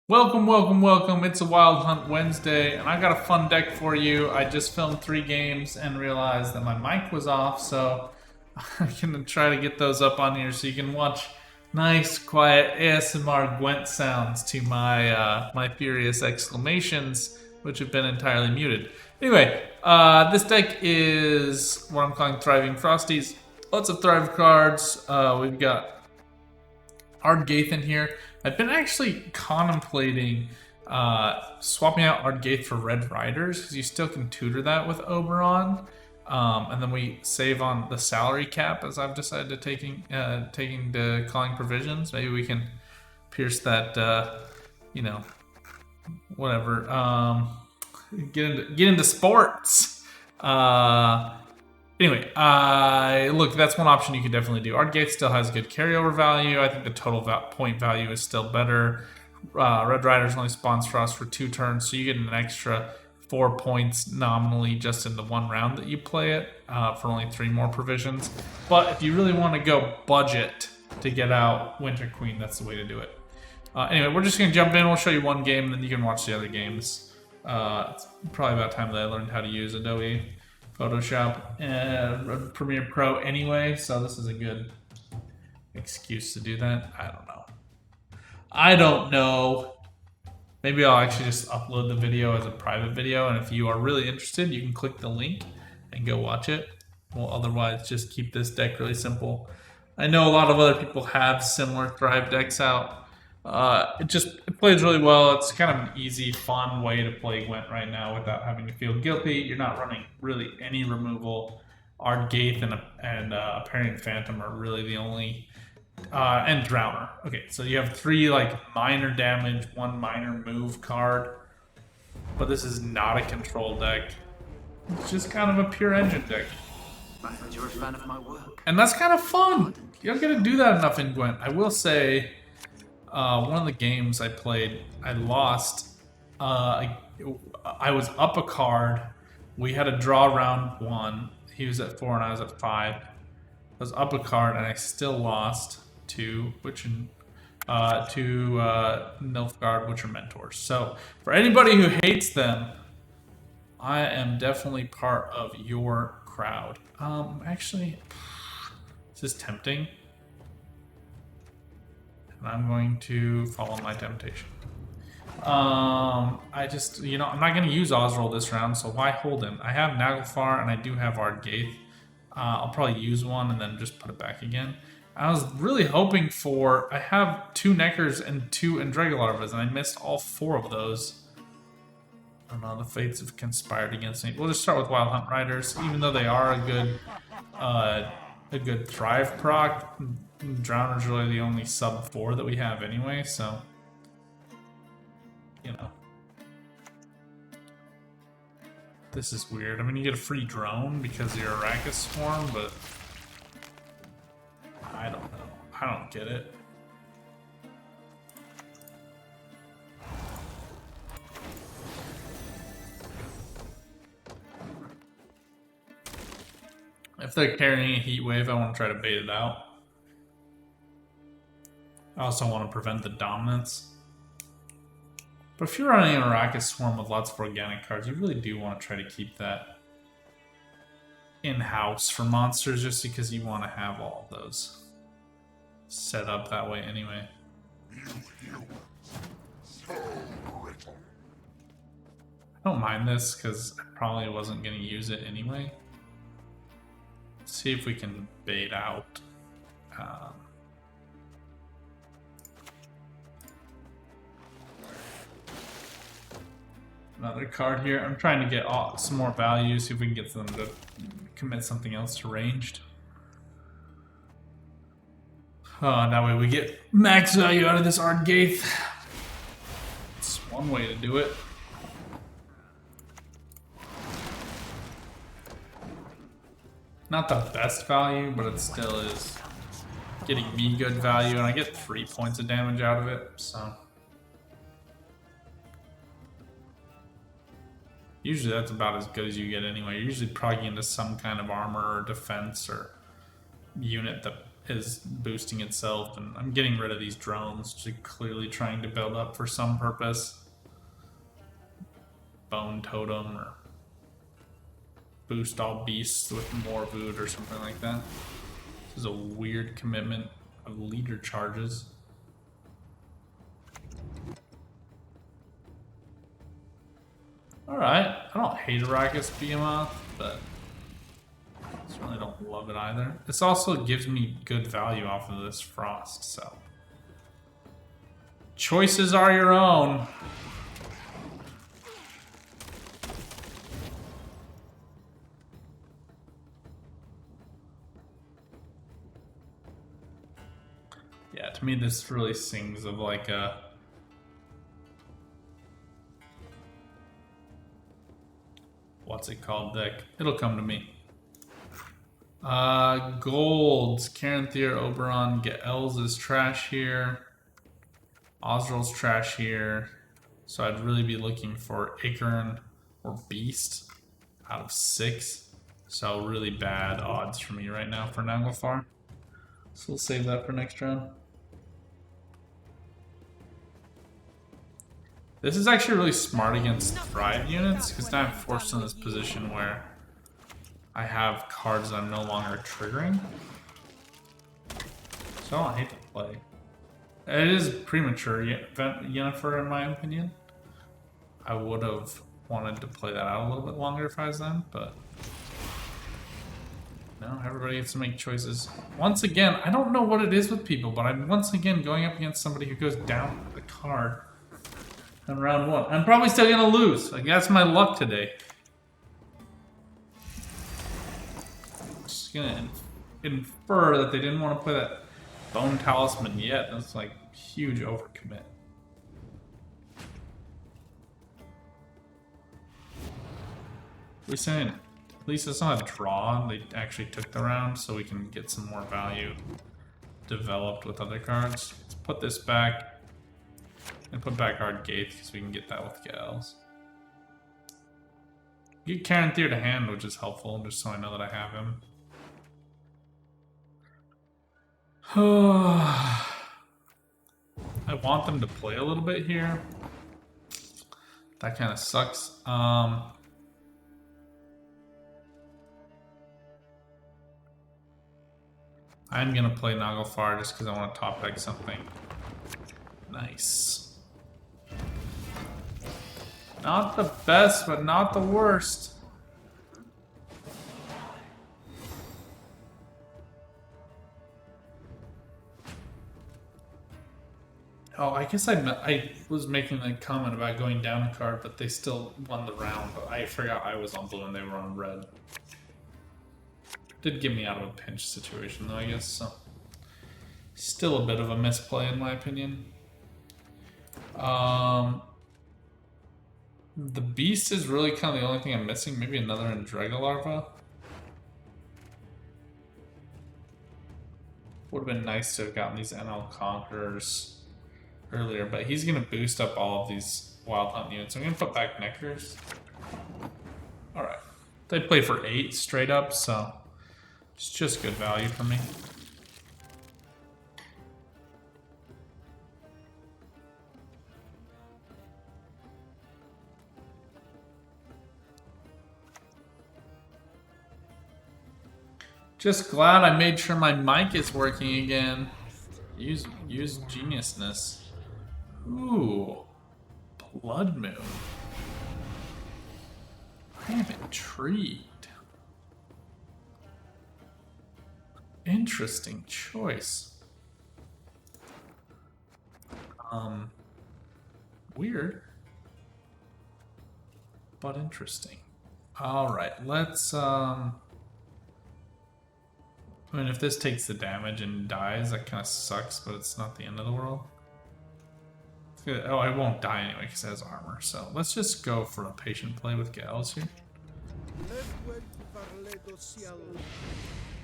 Welcome, welcome, welcome. It's a Wild Hunt Wednesday, and I got a fun deck for you. I just filmed 3 games and realized that my mic was off, so I'm gonna try to get those up on here so you can watch nice, quiet ASMR Gwent sounds to my furious exclamations, which have been entirely muted. Anyway, this deck is what I'm calling Thriving Frosties. Lots of Thrive cards. We've got Ardgaith in here. I've been actually contemplating swapping out Ardgaith for Red Riders because you still can tutor that with Oberon, and then we save on the salary cap as I've decided to taking the calling provisions. Maybe we can pierce that, whatever. Get into sports. Anyway, look, that's one option you can definitely do. Ardgaith still has good carryover value. I think the total point value is still better. Red Riders only spawns for us for 2 turns, so you get an extra 4 points nominally just in the 1 round that you play it for only 3 more provisions. But if you really want to go budget to get out Winter Queen, that's the way to do it. Anyway, we're just going to jump in. We'll show you 1 game, and then you can watch the other games. It's probably about time that I learned how to use Adobe Photoshop and Premiere Pro anyway, so this is a good excuse to do that. I don't know. Maybe I'll actually just upload the video as a private video, and if you are really interested, you can click the link and go watch it. Well, otherwise, just keep this deck really simple. I know a lot of other people have similar Thrive decks out. It plays really well. It's kind of an easy, fun way to play Gwent right now without having to feel guilty. You're not running really any removal. Ardgaith and Apparent Phantom are really the only, and Drowner. Okay, so you have 3 minor damage, 1 minor move card, but this is not a control deck. It's just kind of a pure engine deck. I heard you're a fan of my work. And that's kind of fun. You don't get to do that enough in Gwent. I will say, one of the games I played, I lost. I was up a card. We had a draw round 1. He was at 4 and I was at 5. I was up a card and I still lost to Nilfgaard, which are mentors. So for anybody who hates them, I am definitely part of your crowd. Actually, this is tempting. I'm going to follow my temptation. I'm not going to use Osrol this round, so why hold him? I have Naglfar and I do have Ardgaith. I'll probably use one and then just put it back again. I was really hoping for... I have 2 Neckers and 2 Andregalarvas, and I missed all 4 of those. I don't know, the fates have conspired against me. We'll just start with Wild Hunt Riders, even though they are a good Thrive proc. Drowner's really the only sub 4 that we have anyway, so this is weird. I mean, you get a free drone because you're Arachas Swarm, but I don't know. I don't get it. If they're carrying a heat wave, I want to try to bait it out. I also want to prevent the dominance. But if you're running an Arachas Swarm with lots of organic cards, you really do want to try to keep that in-house for monsters, just because you want to have all of those set up that way anyway. I don't mind this, because I probably wasn't going to use it anyway. Let's see if we can bait out. Another card here. I'm trying to get some more value, see if we can get them to commit something else to ranged. That way we get max value out of this Ardgaith. It's one way to do it. Not the best value, but it still is getting me good value, and I get 3 points of damage out of it, so... Usually that's about as good as you get anyway. You're usually progging into some kind of armor or defense or unit that is boosting itself, and I'm getting rid of these drones, just clearly trying to build up for some purpose. Bone totem or boost all beasts with more food or something like that. This is a weird commitment of leader charges. Alright, I don't hate Arachas Behemoth, but I certainly don't love it either. This also gives me good value off of this Frost, so. Choices are your own. Yeah, to me this really sings of like a what's it called deck? It'll come to me. Golds, Caranthir, Oberon, Ge'els is trash here. Ozrel's trash here. So I'd really be looking for Ichorn or Beast out of 6. So really bad odds for me right now for Naglfar. So we'll save that for next round. This is actually really smart against Thrive units, because now I'm forced in this position where I have cards that I'm no longer triggering. So I don't hate to play. It is premature, Yennefer, in my opinion. I would have wanted to play that out a little bit longer if I was them, but no, everybody gets to make choices. Once again, I don't know what it is with people, but I'm once again going up against somebody who goes down with a card in round 1. I'm probably still gonna lose. Like, that's my luck today. Just gonna infer that they didn't want to play that Bone Talisman yet. That's like huge overcommit. We're saying at least it's not a draw. They actually took the round, so we can get some more value developed with other cards. Let's put this back and put back our Gaith because we can get that with Ge'els. Get Caranthir to hand, which is helpful, just so I know that I have him. I want them to play a little bit here. That kind of sucks. I'm gonna play Naglfar just because I want to top deck something nice. Not the best, but not the worst. Oh, I guess I was making a comment about going down a card, but they still won the round. But I forgot I was on blue and they were on red. Did get me out of a pinch situation though, I guess, so. Still a bit of a misplay in my opinion. The Beast is really kind of the only thing I'm missing. Maybe another Andrega Larva. Would have been nice to have gotten these NL Conquerors earlier, but he's going to boost up all of these Wild Hunt units. I'm going to put back Neckers. Alright. They play for 8 straight up, so it's just good value for me. Just glad I made sure my mic is working again. Use geniusness. Ooh. Blood Moon. I am intrigued. Interesting choice. Weird. But interesting. Alright, let's I mean, if this takes the damage and dies, that kind of sucks, but it's not the end of the world. Oh, I won't die anyway because it has armor. So let's just go for a patient play with Ge'els here.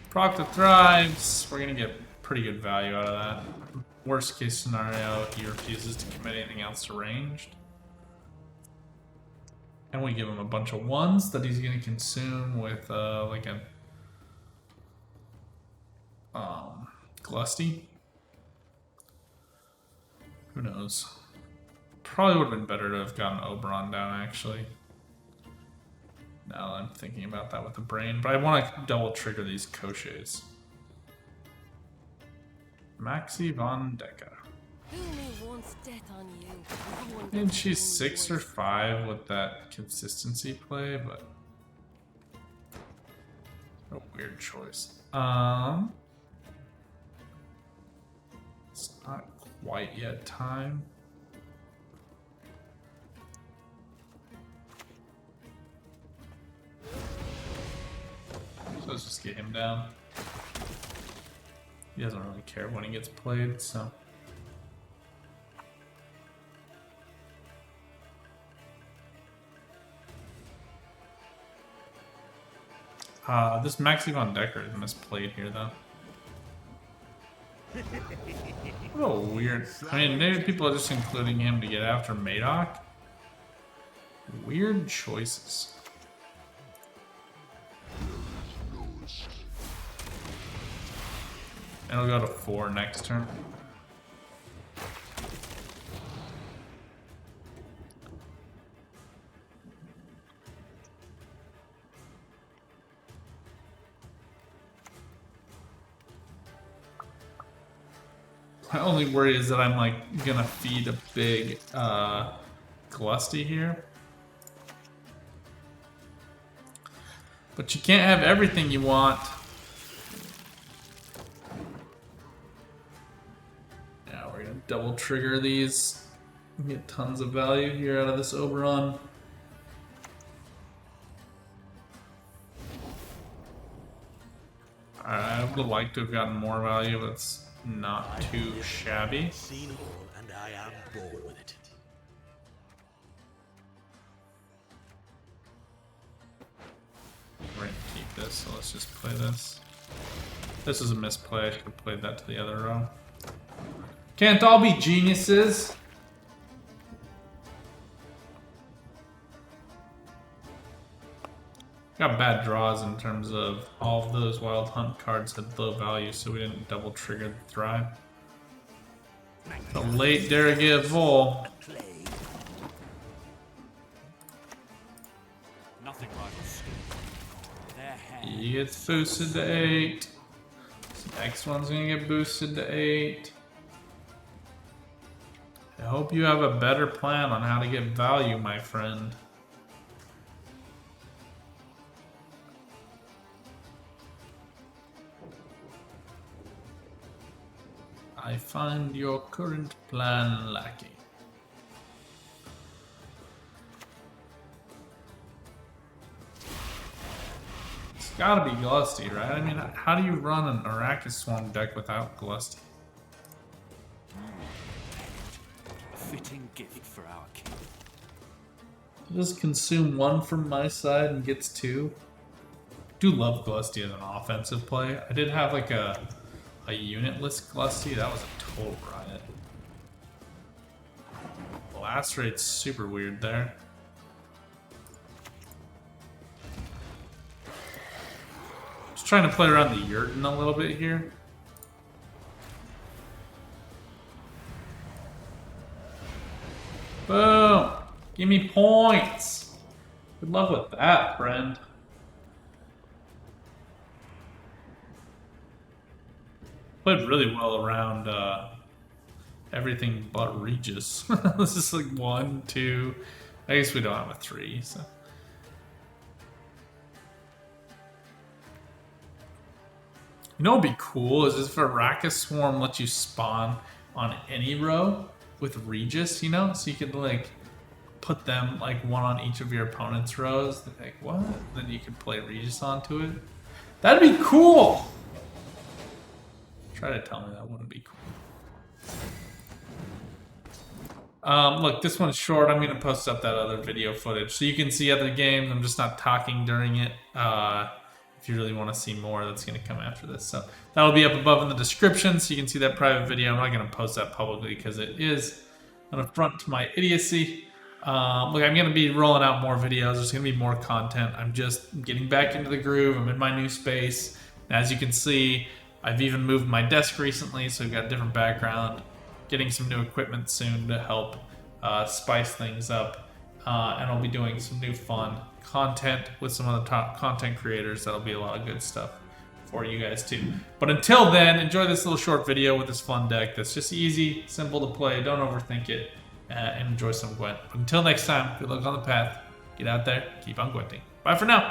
Proc the Thrives. We're going to get pretty good value out of that. Worst case scenario, he refuses to commit anything else to ranged. And we give him a bunch of 1s that he's going to consume with like a Glusty? Who knows? Probably would have been better to have gotten Oberon down, actually. Now I'm thinking about that with the brain, but I want to double trigger these Koshés. Maxi Von Decker. I mean, she's 6 or 5 with that consistency play, but a weird choice. It's not quite yet time. So let's just get him down. He doesn't really care when he gets played, so. This Maxi Von Decker is misplayed here, though. Oh, weird. I mean, maybe people are just including him to get after Madoc. Weird choices. And it'll go to 4 next turn. My only worry is that I'm like gonna feed a big Glusty here. But you can't have everything you want. Now we're gonna double trigger these. Get tons of value here out of this Oberon. I would have liked to have gotten more value, but it's not too shabby. Seen all, and I am bored with it. We're gonna keep this, so let's just play this. This is a misplay. I should have played that to the other row. Can't all be geniuses. Got bad draws in terms of all of those Wild Hunt cards had low value, so we didn't double trigger the Thrive. The late Derrigia Vol. Nothing rivals their hand. He gets boosted to 8. This next one's gonna get boosted to 8. I hope you have a better plan on how to get value, my friend. I find your current plan lacking. It's gotta be Glusty, right? I mean, how do you run an Arachas Swarm deck without Glusty? A fitting gift for our king. Just consume 1 from my side and gets 2. Do love Glusty as an offensive play. I did have like a unitless Glusty. That was a total riot. Blast rate's super weird there. Just trying to play around the Yurton a little bit here. Boom! Give me points! Good luck with that, friend. Played really well around everything but Regis. This is like 1, 2. I guess we don't have a 3, so. You know what would be cool is if Arachas Swarm lets you spawn on any row with Regis, you know? So you could like put them like 1 on each of your opponent's rows. Like, what? Then you could play Regis onto it. That'd be cool! Try to tell me that wouldn't be cool. Look, this one's short. I'm going to post up that other video footage so you can see other games. I'm just not talking during it. If you really want to see more, that's going to come after this. So that'll be up above in the description so you can see that private video. I'm not going to post that publicly because it is an affront to my idiocy. Look, I'm going to be rolling out more videos. There's going to be more content. I'm just getting back into the groove. I'm in my new space. And as you can see, I've even moved my desk recently, so we've got a different background. Getting some new equipment soon to help spice things up. And I'll be doing some new fun content with some other top content creators. That'll be a lot of good stuff for you guys too. But until then, enjoy this little short video with this fun deck that's just easy, simple to play, don't overthink it, and enjoy some Gwent. But until next time, good luck on the path. Get out there, keep on Gwenting. Bye for now.